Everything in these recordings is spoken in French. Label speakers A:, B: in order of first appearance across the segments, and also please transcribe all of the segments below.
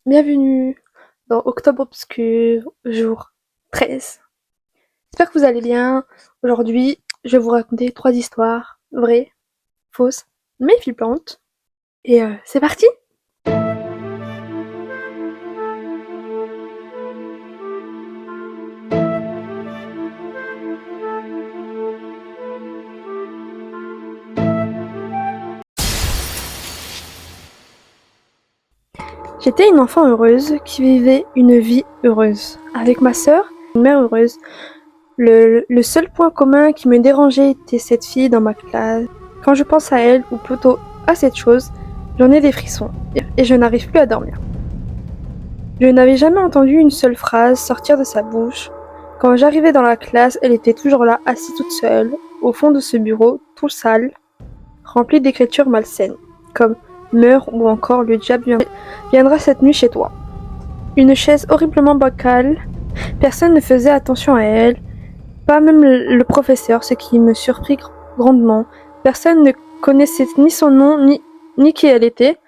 A: Bienvenue dans Octobre Obscur, jour 13. J'espère que vous allez bien. Aujourd'hui, je vais vous raconter 3 histoires, vraies, fausses, mais flippantes. Et c'est parti. J'étais une enfant heureuse qui vivait une vie heureuse. Avec ma sœur, une mère heureuse. Le seul point commun qui me dérangeait était cette fille dans ma classe. Quand je pense à elle, ou plutôt à cette chose, j'en ai des frissons. Et je n'arrive plus à dormir. Je n'avais jamais entendu une seule phrase sortir de sa bouche. Quand j'arrivais dans la classe, elle était toujours là, assise toute seule, au fond de ce bureau, tout sale, rempli d'écritures malsaines, comme meurs ou encore le diable viendra cette nuit chez toi. Une chaise horriblement bancale, personne ne faisait attention à elle, pas même le professeur, ce qui me surprit grandement. Personne ne connaissait ni son nom, ni qui elle était.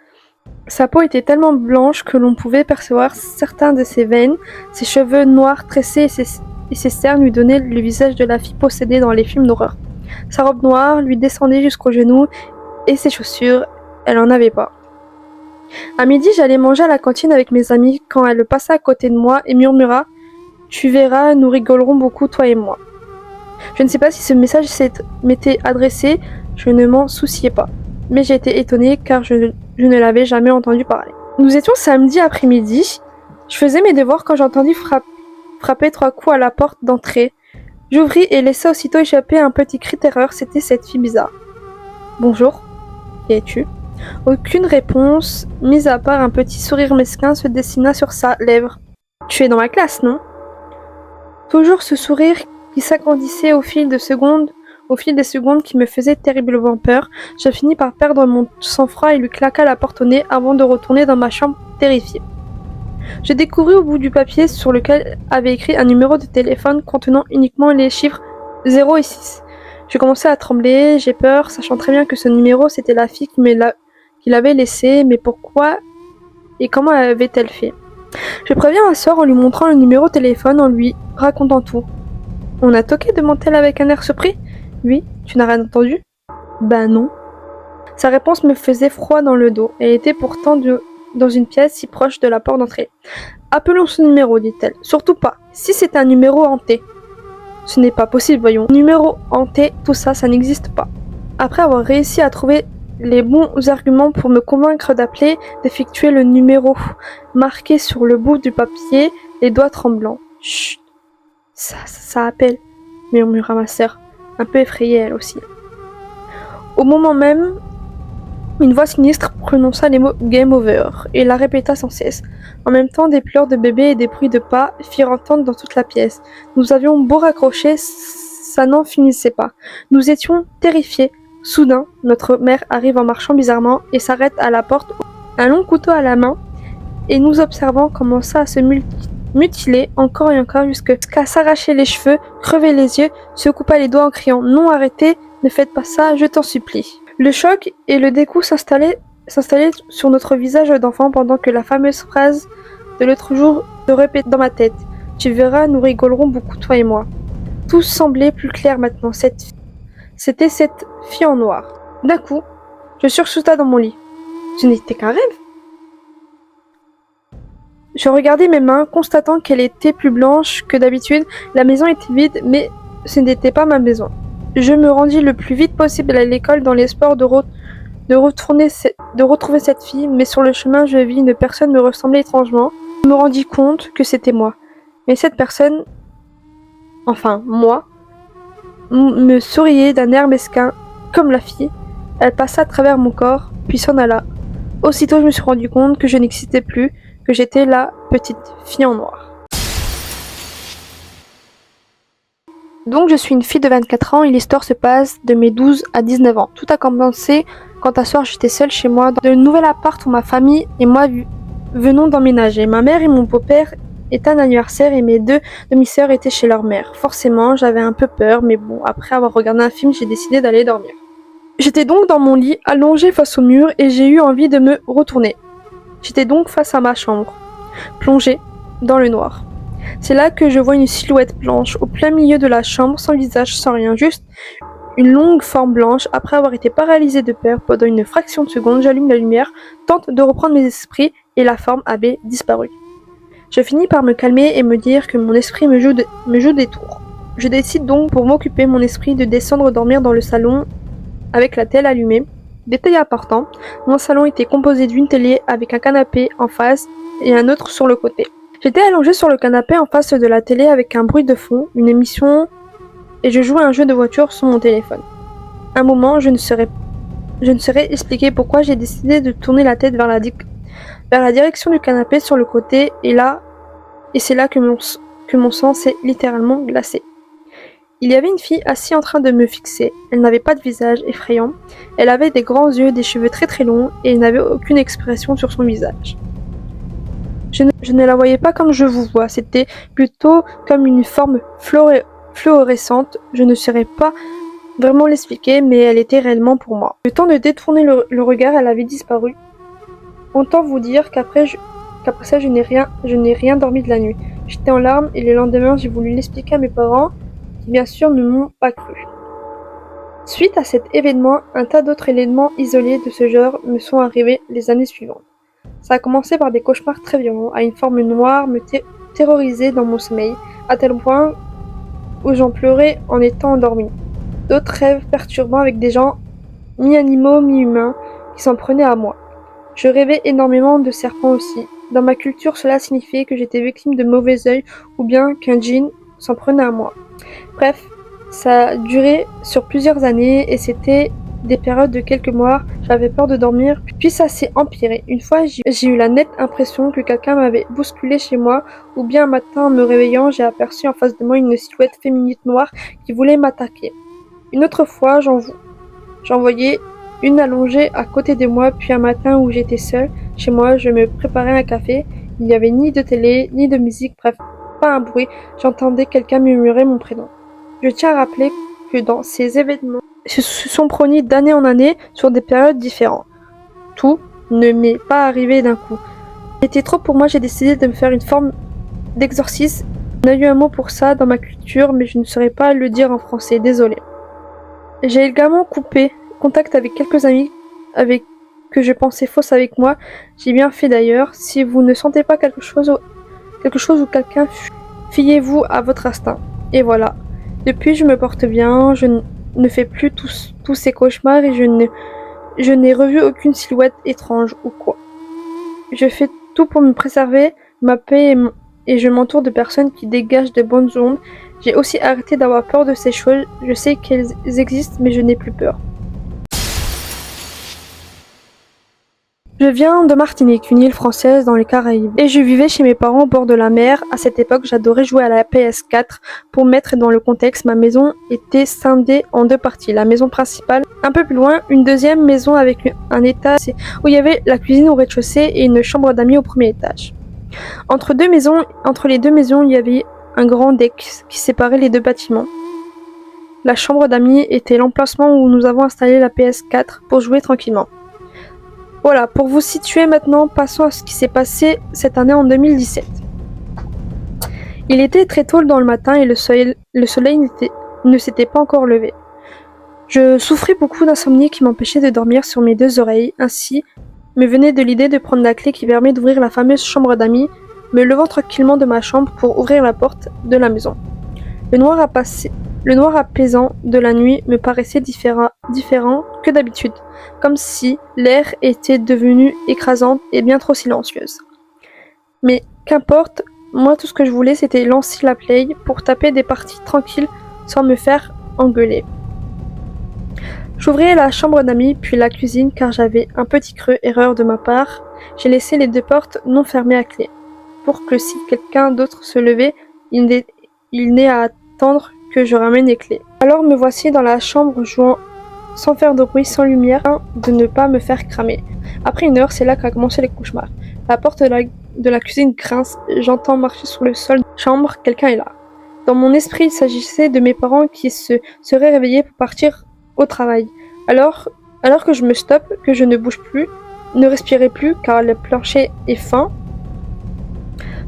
A: Sa peau était tellement blanche que l'on pouvait percevoir certains de ses veines, ses cheveux noirs tressés et ses cernes lui donnaient le visage de la fille possédée dans les films d'horreur. Sa robe noire lui descendait jusqu'aux genoux et ses chaussures, elle en avait pas. À midi, j'allais manger à la cantine avec mes amis quand elle passa à côté de moi et murmura « Tu verras, nous rigolerons beaucoup, toi et moi ». Je ne sais pas si ce message m'était adressé, je ne m'en souciais pas. Mais j'ai été étonnée car je ne l'avais jamais entendu parler. Nous étions samedi après-midi. Je faisais mes devoirs quand j'entendis frapper 3 coups à la porte d'entrée. J'ouvris et laissa aussitôt échapper un petit cri de terreur. C'était cette fille bizarre. « Bonjour, qui es-tu » Aucune réponse, mis à part un petit sourire mesquin, se dessina sur sa lèvre. « Tu es dans ma classe, non ?» Toujours ce sourire qui s'agrandissait au fil des secondes qui me faisait terriblement peur, je finis par perdre mon sang-froid et lui claqua la porte au nez avant de retourner dans ma chambre terrifiée. Je découvris au bout du papier sur lequel avait écrit un numéro de téléphone contenant uniquement les chiffres 0 et 6. Je commençais à trembler, j'ai peur, sachant très bien que ce numéro c'était la fille qui l'avait laissé, mais pourquoi et comment avait-elle fait? Je préviens ma soeur en lui montrant le numéro de téléphone, en lui racontant tout. « On a toqué » demanda-t-elle avec un air surpris. « Oui, tu n'as rien entendu ?» ?»« Ben non. » Sa réponse me faisait froid dans le dos. Elle était pourtant dans une pièce si proche de la porte d'entrée. « Appelons ce numéro, dit-elle. Surtout pas. Si c'est un numéro hanté. » »« Ce n'est pas possible, voyons. Numéro hanté, tout ça, ça n'existe pas. » Après avoir réussi à trouver les bons arguments pour me convaincre d'appeler, d'effectuer le numéro marqué sur le bout du papier, les doigts tremblants. « Chut. Ça appelle, » murmura ma sœur, un peu effrayée elle aussi. Au moment même, une voix sinistre prononça les mots « Game over » et la répéta sans cesse. En même temps, des pleurs de bébé et des bruits de pas firent entendre dans toute la pièce. Nous avions beau raccrocher, ça n'en finissait pas. Nous étions terrifiés. Soudain, notre mère arrive en marchant bizarrement et s'arrête à la porte, un long couteau à la main, et nous observant commença à se mutiler encore et encore jusqu'à s'arracher les cheveux, crever les yeux, se coupa les doigts en criant « Non, arrêtez, ne faites pas ça, je t'en supplie ». Le choc et le dégoût s'installaient sur notre visage d'enfant pendant que la fameuse phrase de l'autre jour se répétait dans ma tête. « Tu verras, nous rigolerons beaucoup, toi et moi ». Tout semblait plus clair maintenant. C'était cette fille en noir. D'un coup, je sursauta dans mon lit. Ce n'était qu'un rêve. Je regardais mes mains, constatant qu'elles étaient plus blanches que d'habitude. La maison était vide, mais ce n'était pas ma maison. Je me rendis le plus vite possible à l'école dans l'espoir de retrouver cette fille, mais sur le chemin, je vis une personne me ressembler étrangement. Je me rendis compte que c'était moi. Mais cette personne, enfin moi, me souriait d'un air mesquin, comme la fille. Elle passa à travers mon corps, puis s'en alla. Aussitôt, je me suis rendu compte que je n'existais plus, que j'étais la petite fille en noir. Donc je suis une fille de 24 ans et l'histoire se passe de mes 12 à 19 ans. Tout a commencé quand un soir j'étais seule chez moi dans le nouvel appart où ma famille et moi venons d'emménager. Ma mère et mon beau-père étaient un anniversaire et mes 2 demi-sœurs étaient chez leur mère. Forcément j'avais un peu peur, mais bon, après avoir regardé un film, j'ai décidé d'aller dormir. J'étais donc dans mon lit, allongée face au mur et j'ai eu envie de me retourner. J'étais donc face à ma chambre. plongée dans le noir. C'est là que je vois une silhouette blanche au plein milieu de la chambre, sans visage, sans rien, juste une longue forme blanche. Après avoir été paralysée de peur pendant une fraction de seconde, j'allume la lumière, tente de reprendre mes esprits et la forme avait disparu. Je finis par me calmer et me dire que mon esprit me joue des tours. Je décide donc, pour m'occuper mon esprit, de descendre dormir dans le salon avec la télé allumée. Détail important, mon salon était composé d'une télé avec un canapé en face et un autre sur le côté. J'étais allongée sur le canapé en face de la télé avec un bruit de fond, une émission, et je jouais à un jeu de voiture sur mon téléphone. Un moment, je ne saurais expliquer pourquoi j'ai décidé de tourner la tête vers la direction du canapé sur le côté, et c'est là que mon sang s'est littéralement glacé. Il y avait une fille assise en train de me fixer. Elle n'avait pas de visage effrayant. Elle avait des grands yeux, des cheveux très très longs, et elle n'avait aucune expression sur son visage. Je ne la voyais pas comme je vous vois, c'était plutôt comme une forme fluorescente. Je ne saurais pas vraiment l'expliquer, mais elle était réellement pour moi. Le temps de détourner le regard, elle avait disparu. Autant vous dire qu'après ça, je n'ai rien dormi de la nuit. J'étais en larmes et le lendemain, j'ai voulu l'expliquer à mes parents, qui bien sûr ne m'ont pas cru. Suite à cet événement, un tas d'autres événements isolés de ce genre me sont arrivés les années suivantes. Ça a commencé par des cauchemars très violents, à une forme noire me terrorisait dans mon sommeil, à tel point où j'en pleurais en étant endormie. D'autres rêves perturbants avec des gens, mi-animaux, mi-humains, qui s'en prenaient à moi. Je rêvais énormément de serpents aussi. Dans ma culture, cela signifiait que j'étais victime de mauvais œil ou bien qu'un djinn s'en prenait à moi. Bref, ça a duré sur plusieurs années et c'était des périodes de quelques mois. J'avais peur de dormir, puis ça s'est empiré. Une fois, j'ai eu la nette impression que quelqu'un m'avait bousculé chez moi, ou bien un matin en me réveillant, j'ai aperçu en face de moi une silhouette féminine noire qui voulait m'attaquer. Une autre fois, j'en voyais une allongée à côté de moi, puis un matin où j'étais seule chez moi, je me préparais un café. Il n'y avait ni de télé, ni de musique, bref, pas un bruit. J'entendais quelqu'un murmurer mon prénom. Je tiens à rappeler que dans ces événements se sont produits d'année en année sur des périodes différentes. Tout ne m'est pas arrivé d'un coup. C'était trop pour moi, j'ai décidé de me faire une forme d'exorcisme. On a eu un mot pour ça dans ma culture, mais je ne saurais pas le dire en français, désolé. J'ai également coupé contact avec quelques amis que je pensais fausses avec moi. J'ai bien fait d'ailleurs. Si vous ne sentez pas quelque chose ou quelqu'un, fiez-vous à votre instinct. Et voilà. Depuis, je me porte bien, je ne fais plus tous ces cauchemars et je n'ai revu aucune silhouette étrange ou quoi. Je fais tout pour me préserver ma paix et je m'entoure de personnes qui dégagent de bonnes ondes. J'ai aussi arrêté d'avoir peur de ces choses. Je sais qu'elles existent, mais je n'ai plus peur. Je viens de Martinique, une île française dans les Caraïbes, et je vivais chez mes parents au bord de la mer. À cette époque, j'adorais jouer à la PS4. Pour mettre dans le contexte, ma maison était scindée en deux parties. La maison principale, un peu plus loin, une deuxième maison avec un étage où il y avait la cuisine au rez-de-chaussée et une chambre d'amis au premier étage. Entre les deux maisons, il y avait un grand deck qui séparait les deux bâtiments. La chambre d'amis était l'emplacement où nous avons installé la PS4 pour jouer tranquillement. Voilà, pour vous situer maintenant, passons à ce qui s'est passé cette année en 2017. Il était très tôt dans le matin et le soleil ne s'était pas encore levé. Je souffrais beaucoup d'insomnie qui m'empêchait de dormir sur mes deux oreilles. Ainsi, me venait de l'idée de prendre la clé qui permet d'ouvrir la fameuse chambre d'amis, me levant tranquillement de ma chambre pour ouvrir la porte de la maison. Le noir apaisant de la nuit me paraissait différent que d'habitude, comme si l'air était devenu écrasant et bien trop silencieuse. Mais qu'importe, moi tout ce que je voulais c'était lancer la play pour taper des parties tranquilles sans me faire engueuler. J'ouvrais la chambre d'amis puis la cuisine car j'avais un petit creux, erreur de ma part. J'ai laissé les deux portes non fermées à clé, pour que si quelqu'un d'autre se levait, il n'ait à attendre que je ramène les clés. Alors me voici dans la chambre jouant sans faire de bruit, sans lumière, de ne pas me faire cramer. Après une heure, c'est là qu'a commencé les cauchemars. La porte de la cuisine grince, j'entends marcher sur le sol de la chambre, quelqu'un est là. Dans mon esprit, il s'agissait de mes parents qui se seraient réveillés pour partir au travail. Alors que je me stoppe, que je ne bouge plus, ne respirais plus car le plancher est fin,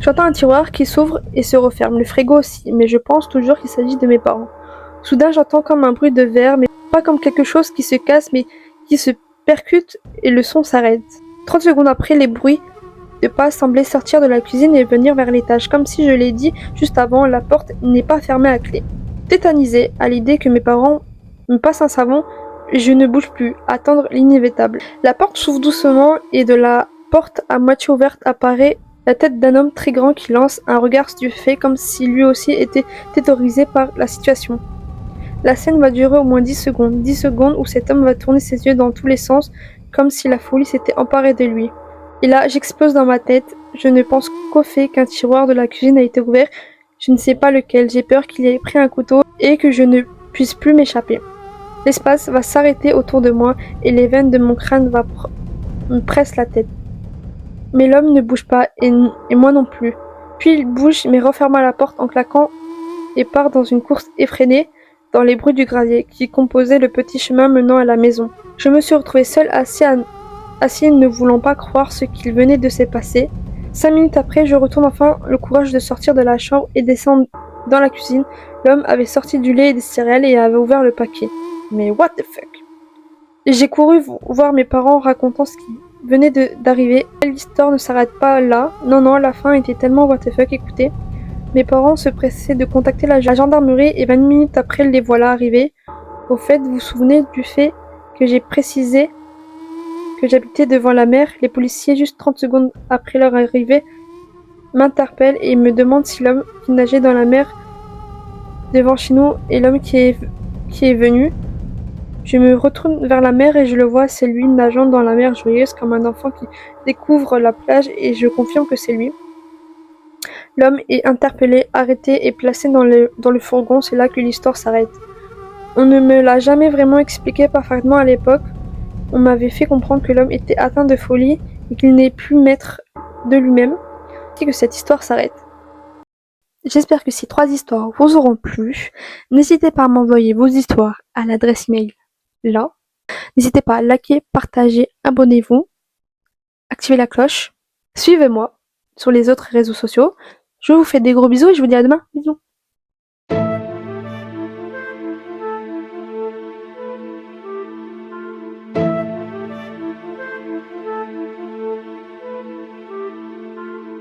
A: J'entends un tiroir qui s'ouvre et se referme, le frigo aussi, mais je pense toujours qu'il s'agit de mes parents. Soudain, j'entends comme un bruit de verre, mais pas comme quelque chose qui se casse, mais qui se percute et le son s'arrête. 30 secondes après, les bruits de pas semblaient sortir de la cuisine et venir vers l'étage. Comme si je l'ai dit juste avant, la porte n'est pas fermée à clé. Tétanisée à l'idée que mes parents me passent un savon, je ne bouge plus, attendre l'inévitable. La porte s'ouvre doucement et de la porte à moitié ouverte apparaît la tête d'un homme très grand qui lance un regard stupéfait comme si lui aussi était terrorisé par la situation. La scène va durer au moins 10 secondes. 10 secondes où cet homme va tourner ses yeux dans tous les sens comme si la folie s'était emparée de lui. Et là, j'explose dans ma tête. Je ne pense qu'au fait qu'un tiroir de la cuisine a été ouvert. Je ne sais pas lequel. J'ai peur qu'il ait pris un couteau et que je ne puisse plus m'échapper. L'espace va s'arrêter autour de moi et les veines de mon crâne me pressent la tête. Mais l'homme ne bouge pas et moi non plus. Puis il bouge mais referma la porte en claquant et part dans une course effrénée dans les bruits du gravier qui composaient le petit chemin menant à la maison. Je me suis retrouvée seule assis ne voulant pas croire ce qu'il venait de se passer. 5 minutes après, je retourne enfin le courage de sortir de la chambre et descendre dans la cuisine. L'homme avait sorti du lait et des céréales et avait ouvert le paquet. Mais what the fuck? J'ai couru voir mes parents racontant ce qui venait d'arriver. L'histoire ne s'arrête pas là. Non, la fin était tellement what the fuck, écoutez. Mes parents se pressaient de contacter la gendarmerie et 20 minutes après, les voilà arrivés. Au fait, vous vous souvenez du fait que j'ai précisé que j'habitais devant la mer? Les policiers, juste 30 secondes après leur arrivée, m'interpellent et me demandent si l'homme qui nageait dans la mer devant chez nous est l'homme qui est venu. Je me retourne vers la mer et je le vois, c'est lui nageant dans la mer joyeuse comme un enfant qui découvre la plage et je confirme que c'est lui. L'homme est interpellé, arrêté et placé dans le fourgon, c'est là que l'histoire s'arrête. On ne me l'a jamais vraiment expliqué parfaitement à l'époque. On m'avait fait comprendre que l'homme était atteint de folie et qu'il n'est plus maître de lui-même, et que cette histoire s'arrête. J'espère que ces 3 histoires vous auront plu. N'hésitez pas à m'envoyer vos histoires à l'adresse email là. N'hésitez pas à liker, partager, abonnez-vous, activez la cloche, suivez-moi sur les autres réseaux sociaux. Je vous fais des gros bisous et je vous dis à demain. Bisous.